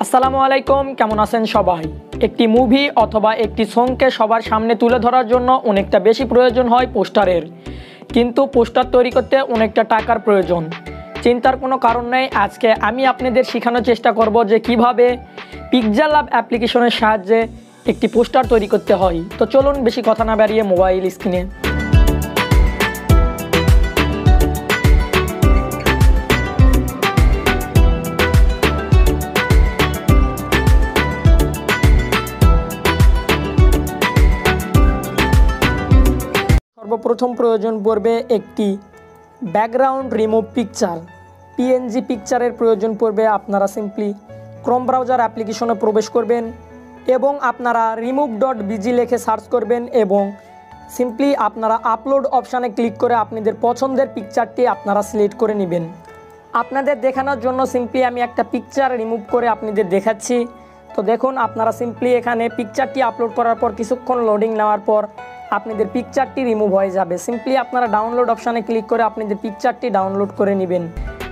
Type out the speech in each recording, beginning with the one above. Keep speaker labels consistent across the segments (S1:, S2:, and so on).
S1: আসসালামু আলাইকুম, কেমন আছেন সবাই। একটি মুভি অথবা একটি সংকে সবার সামনে তুলে ধরার জন্য অনেকটা বেশি প্রয়োজন হয় পোস্টারের, কিন্তু পোস্টার তৈরি করতে অনেকটা টাকার প্রয়োজন। চিন্তার কোনো কারণ নেই, আজকে আমি আপনাদের শেখানোর চেষ্টা করব যে কিভাবে পিক্সেলল্যাব অ্যাপ্লিকেশনের সাহায্যে একটি পোস্টার তৈরি করতে হয়। তো চলুন বেশি কথা না বাড়িয়ে মোবাইল স্ক্রিনে সর্বপ্রথম প্রয়োজন পড়বে একটি ব্যাকগ্রাউন্ড রিমুভ পিকচার, পিএনজি পিকচারের প্রয়োজন পড়বে। আপনারা সিম্পলি ক্রোম ব্রাউজার অ্যাপ্লিকেশনে প্রবেশ করবেন এবং আপনারা remove.bg লিখে সার্চ করবেন এবং সিম্পলি আপনারা আপলোড অপশানে ক্লিক করে আপনাদের পছন্দের পিকচারটি আপনারা সিলেক্ট করে নেবেন। আপনাদের দেখানোর জন্য সিম্পলি আমি একটা পিকচার রিমুভ করে আপনাদের দেখাচ্ছি। তো দেখুন, আপনারা সিম্পলি এখানে পিকচারটি আপলোড করার পর কিছুক্ষণ লোডিং নেওয়ার পর আপনাদের পিকচারটি রিমুভ হয়ে যাবে। সিম্পলি আপনারা ডাউনলোড অপশানে ক্লিক করে আপনাদের পিকচারটি ডাউনলোড করে নেবেন।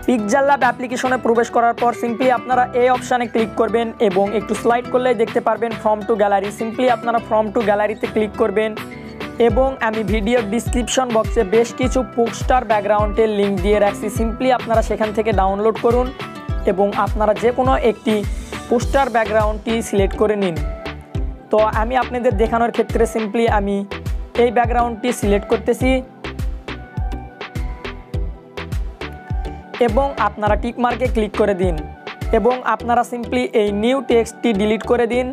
S1: পিক্সেলল্যাব অ্যাপ্লিকেশনে প্রবেশ করার পর সিম্পলি আপনারা এই অপশানে ক্লিক করবেন এবং একটু স্লাইড করলেই দেখতে পারবেন ফ্রম টু গ্যালারি। সিম্পলি আপনারা ফ্রম টু গ্যালারিতে ক্লিক করবেন এবং আমি ভিডিওর ডিসক্রিপশন বক্সে বেশ কিছু পোস্টার ব্যাকগ্রাউন্ডের লিঙ্ক দিয়ে রাখছি। সিম্পলি আপনারা সেখান থেকে ডাউনলোড করুন এবং আপনারা যে কোনো একটি পোস্টার ব্যাকগ্রাউন্ডটি সিলেক্ট করে নিন। তো আমি আপনাদের দেখানোর ক্ষেত্রে সিম্পলি আমি এই ব্যাকগ্রাউন্ডটি সিলেক্ট করতেছি এবং আপনারা টিক মার্কে ক্লিক করে দিন এবং আপনারা সিম্পলি এই নিউ টেক্সটটি ডিলিট করে দিন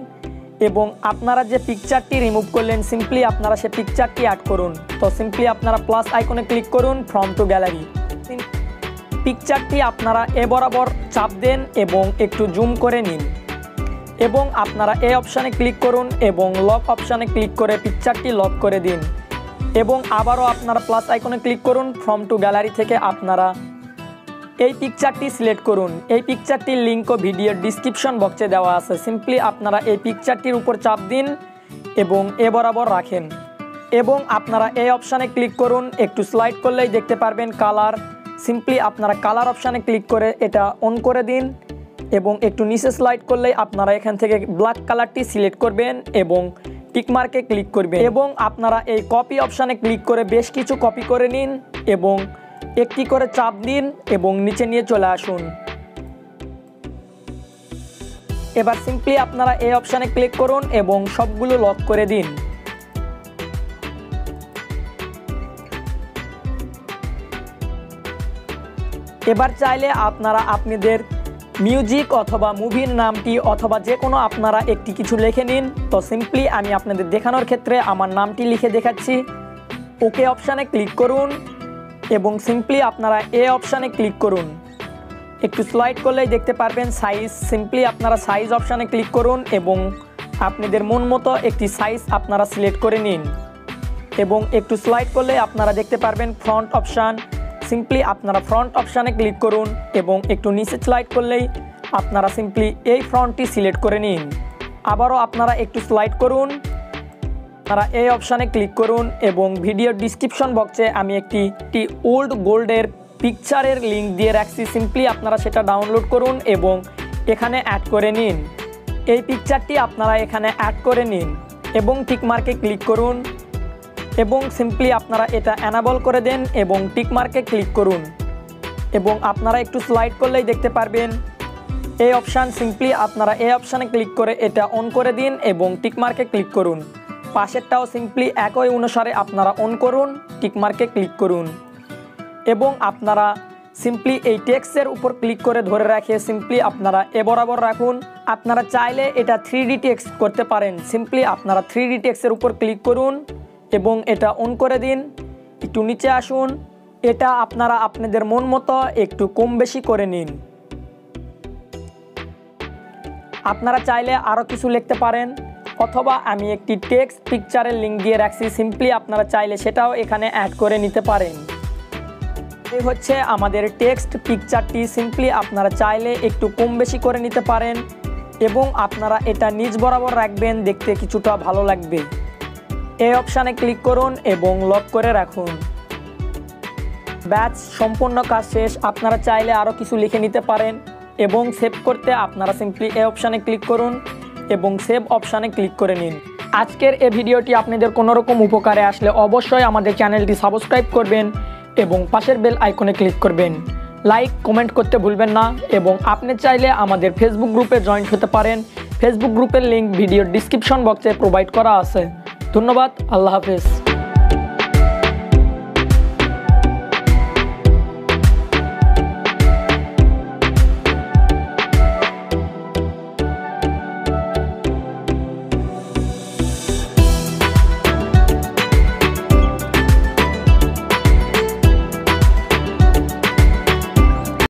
S1: এবং আপনারা যে পিকচারটি রিমুভ করলেন সিম্পলি আপনারা সে পিকচারটি অ্যাড করুন। তো সিম্পলি আপনারা প্লাস আইকনে ক্লিক করুন ফ্রম টু গ্যালারি। পিকচারটি আপনারা এ বরাবর চাপ দেন এবং একটু জুম করে নিন এবং আপনারা এই অপশানে ক্লিক করুন এবং লক অপশানে ক্লিক করে পিকচারটি লক করে দিন এবং আবারও আপনারা প্লাস আইকনে ক্লিক করুন ফ্রম টু গ্যালারি থেকে আপনারা এই পিকচারটি সিলেক্ট করুন। এই পিকচারটির লিঙ্কও ভিডিওর ডিসক্রিপশন বক্সে দেওয়া আছে। সিম্পলি আপনারা এই পিকচারটির উপর চাপ দিন এবং এ বরাবর রাখেন এবং আপনারা এই অপশানে ক্লিক করুন। একটু স্লাইড করলেই দেখতে পারবেন কালার। সিম্পলি আপনারা কালার অপশানে ক্লিক করে এটা অন করে দিন এবং একটু নিচে স্লাইড করলেই আপনারা এখান থেকে ব্ল্যাক কালারটি সিলেক্ট করবেন এবং টিকমার্কে ক্লিক করবেন এবং আপনারা এই কপি অপশানে ক্লিক করে বেশ কিছু কপি করে নিন এবং একটি করে চাপ দিন এবং নিচে নিয়ে চলে আসুন। এবার সিম্পলি আপনারা এই অপশানে ক্লিক করুন এবং সবগুলো লক করে দিন। এবার চাইলে আপনারা আপনাদের মিউজিক অথবা মুভির নামটি অথবা যে কোনো আপনারা একটি কিছু লিখে নিন। তো সিম্পলি আমি আপনাদের দেখানোর ক্ষেত্রে আমার নামটি লিখে দেখাচ্ছি। ওকে অপশানে ক্লিক করুন এবং সিম্পলি আপনারা এ অপশানে ক্লিক করুন। একটু স্লাইড করলেই দেখতে পারবেন সাইজ। সিম্পলি আপনারা সাইজ অপশানে ক্লিক করুন এবং আপনাদের মন মতো একটি সাইজ আপনারা সিলেক্ট করে নিন এবং একটু স্লাইড করলে আপনারা দেখতে পারবেন ফ্রন্ট অপশান। সিম্পলি আপনারা ফ্রন্ট অপশানে ক্লিক করুন এবং একটু নিচে স্লাইড করলেই আপনারা সিম্পলি এই ফ্রন্টটি সিলেক্ট করে নিন। আবারও আপনারা একটু স্লাইড করুন, আপনারা এই অপশানে ক্লিক করুন এবং ভিডিওর ডিসক্রিপশন বক্সে আমি একটি ওল্ড গোল্ডের পিকচারের লিঙ্ক দিয়ে রাখছি। সিম্পলি আপনারা সেটা ডাউনলোড করুন এবং এখানে অ্যাড করে নিন। এই পিকচারটি আপনারা এখানে অ্যাড করে নিন এবং টিকমার্কে ক্লিক করুন এবং সিম্পলি আপনারা এটা অ্যানাবল করে দেন এবং টিকমার্কে ক্লিক করুন এবং আপনারা একটু স্লাইড করলেই দেখতে পারবেন এই অপশান। সিম্পলি আপনারা এই অপশানে ক্লিক করে এটা অন করে দিন এবং টিকমার্কে ক্লিক করুন। পাশেরটাও সিম্পলি একই অনুসারে আপনারা অন করুন, টিকমার্কে ক্লিক করুন এবং আপনারা সিম্পলি এই টেক্সটের উপর ক্লিক করে ধরে রাখে সিম্পলি আপনারা এ বরাবর রাখুন। আপনারা চাইলে এটা 3D টেক্সট করতে পারেন। সিম্পলি আপনারা 3D টেক্সটের উপর ক্লিক করুন এবং এটা অন করে দিন। একটু নিচে আসুন, এটা আপনারা আপনাদের মন মতো একটু কম বেশি করে নিন। আপনারা চাইলে আরও কিছু লিখতে পারেন অথবা আমি একটি টেক্সট পিকচারের লিঙ্ক দিয়ে রাখছি। সিম্পলি আপনারা চাইলে সেটাও এখানে অ্যাড করে নিতে পারেন। এই হচ্ছে আমাদের টেক্সট পিকচারটি। সিম্পলি আপনারা চাইলে একটু কম বেশি করে নিতে পারেন এবং আপনারা এটা নিচ বরাবর রাখবেন, দেখতে কিছুটা ভালো লাগবে। এই অপশানে ক্লিক করুন এবং লক করে রাখুন। ব্যাচ সম্পূর্ণ কাজ শেষ। আপনারা চাইলে আরও কিছু লিখে নিতে পারেন এবং সেভ করতে আপনারা সিম্পলি এই অপশানে ক্লিক করুন এবং সেভ অপশানে ক্লিক করে নিন। আজকের এই ভিডিওটি আপনাদের কোনো রকম উপকারে আসলে অবশ্যই আমাদের চ্যানেলটি সাবস্ক্রাইব করবেন এবং পাশের বেল আইকনে ক্লিক করবেন। লাইক কমেন্ট করতে ভুলবেন না এবং আপনি চাইলে আমাদের ফেসবুক গ্রুপে জয়েন্ট হতে পারেন। ফেসবুক গ্রুপের লিঙ্ক ভিডিওর ডিসক্রিপশন বক্সে প্রোভাইড করা আছে। ধন্যবাদ। আল্লাহ হাফেজ।